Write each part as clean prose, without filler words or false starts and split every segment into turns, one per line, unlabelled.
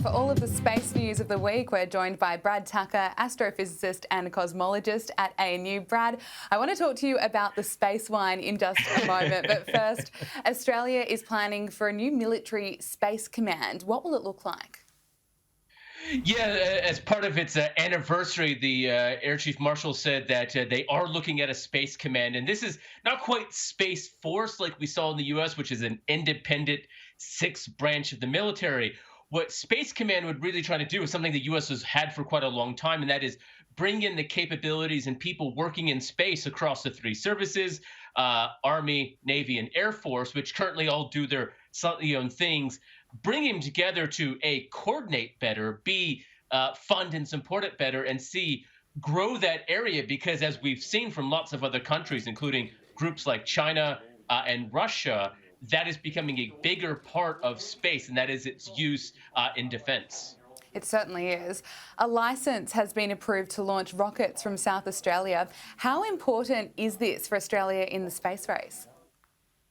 For all of the space news of the week, we're joined by Brad Tucker, astrophysicist and cosmologist at ANU. Brad, I want to talk to you about the space wine in just a moment. But first, Australia is planning for a new military space command. What will it look like?
Yeah, as part of its anniversary, the Air Chief Marshal said that they are looking at a space command. And this is not quite Space Force like we saw in the US, which is an independent sixth branch of the military. What Space Command would really try to do is something the US has had for quite a long time, and that is bring in the capabilities and people working in space across the three services, Army, Navy, and Air Force, which currently all do their slightly own things, bring him together to A, coordinate better, B, fund and support it better, and C, grow that area. Because as we've seen from lots of other countries, including groups like China and Russia, that is becoming a bigger part of space, and that is its use in defense.
It certainly is. A licence has been approved to launch rockets from South Australia. How important is this for Australia in the space race?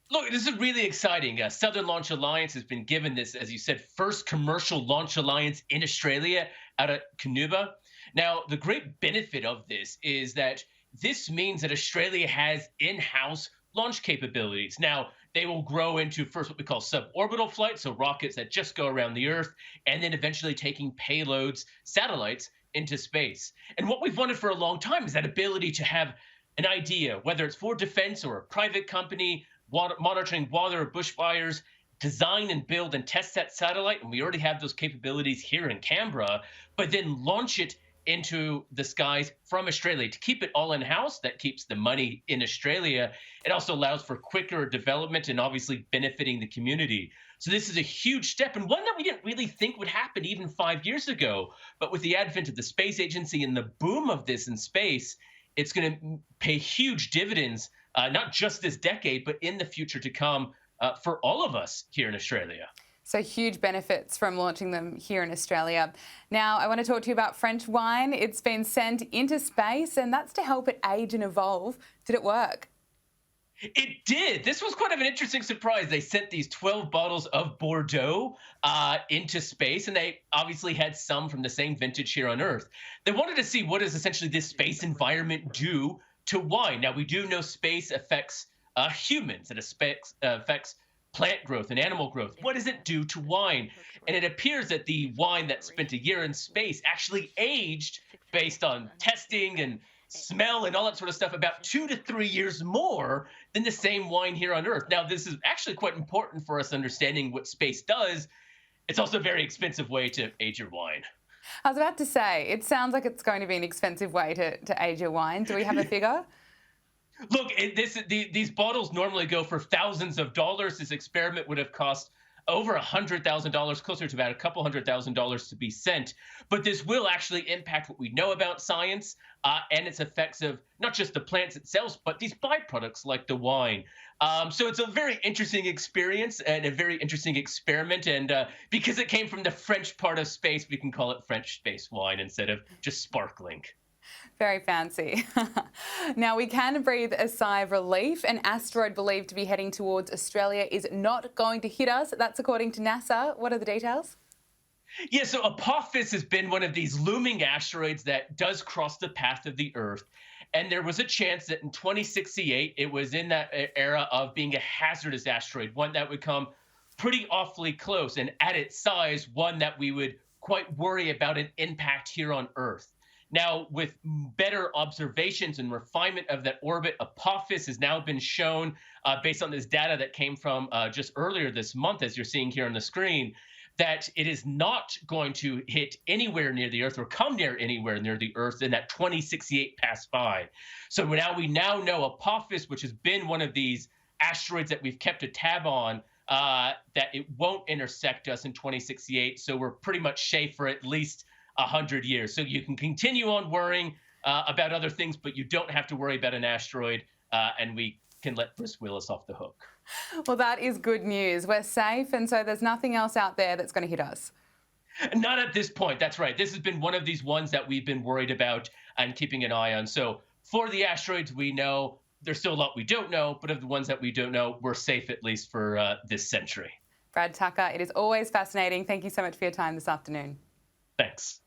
Look, this is really exciting. Southern Launch Alliance has been given this, as you said, first commercial launch alliance in Australia out of Canuba. Now, the great benefit of this is that this means that Australia has in-house launch capabilities. Now, they will grow into first what we call suborbital flight, so rockets that just go around the Earth, and then eventually taking payloads, satellites, into space. And what we've wanted for a long time is that ability to have an idea, whether it's for defense or a private company, monitoring water or bushfires, design and build and test that satellite. And we already have those capabilities here in Canberra, but then launch it into the skies from Australia to keep it all in house. That keeps the money in Australia. It also allows for quicker development and obviously benefiting the community. So this is a huge step, and one that we didn't really think would happen even 5 years ago. But with the advent of the space agency and the boom of this in space, it's going to pay huge dividends, not just this decade, but in the future to come for all of us here in Australia.
So huge benefits from launching them here in Australia. Now, I want to talk to you about French wine. It's been sent into space, and that's to help it age and evolve. Did it work?
It did. This was quite of an interesting surprise. They sent these 12 bottles of Bordeaux into space, and they obviously had some from the same vintage here on Earth. They wanted to see what does essentially this space environment do to wine. Now, we do know space affects humans. It affects plant growth and animal growth. What does it do to wine? And it appears that the wine that spent a year in space actually aged based on testing and smell and all that sort of stuff about 2 to 3 years more than the same wine here on Earth. Now, this is actually quite important for us understanding what space does. It's also a very expensive way to age your wine.
I was about to say, it sounds like it's going to be an expensive way to age your wine. Do we have a figure?
Look, these bottles normally go for thousands of dollars. This experiment would have cost over $100,000, closer to about a couple $100,000 to be sent. But this will actually impact what we know about science and its effects of not just the plants itself, but these byproducts like the wine. So it's a very interesting experience and a very interesting experiment. And because it came from the French part of space, we can call it French space wine instead of just sparkling.
Very fancy. Now, we can breathe a sigh of relief. An asteroid believed to be heading towards Australia is not going to hit us. That's according to NASA. What are the details?
Yeah, so Apophis has been one of these looming asteroids that does cross the path of the Earth. And there was a chance that in 2068, it was in that era of being a hazardous asteroid, one that would come pretty awfully close. And at its size, one that we would quite worry about an impact here on Earth. Now, with better observations and refinement of that orbit, Apophis has now been shown, based on this data that came from just earlier this month, as you're seeing here on the screen, that it is not going to hit anywhere near the Earth or come near anywhere near the Earth in that 2068 pass by. So we now know Apophis, which has been one of these asteroids that we've kept a tab on, that it won't intersect us in 2068. So we're pretty much safe for at least 100 years. So you can continue on worrying about other things, but you don't have to worry about an asteroid, and we can let Bruce Willis off the hook.
Well, that is good news. We're safe, and so there's nothing else out there that's going to hit us.
Not at this point. That's right. This has been one of these ones that we've been worried about and keeping an eye on. So for the asteroids we know, there's still a lot we don't know, but of the ones that we don't know, we're safe at least for this century.
Brad Tucker, it is always fascinating. Thank you so much for your time this afternoon.
Thanks.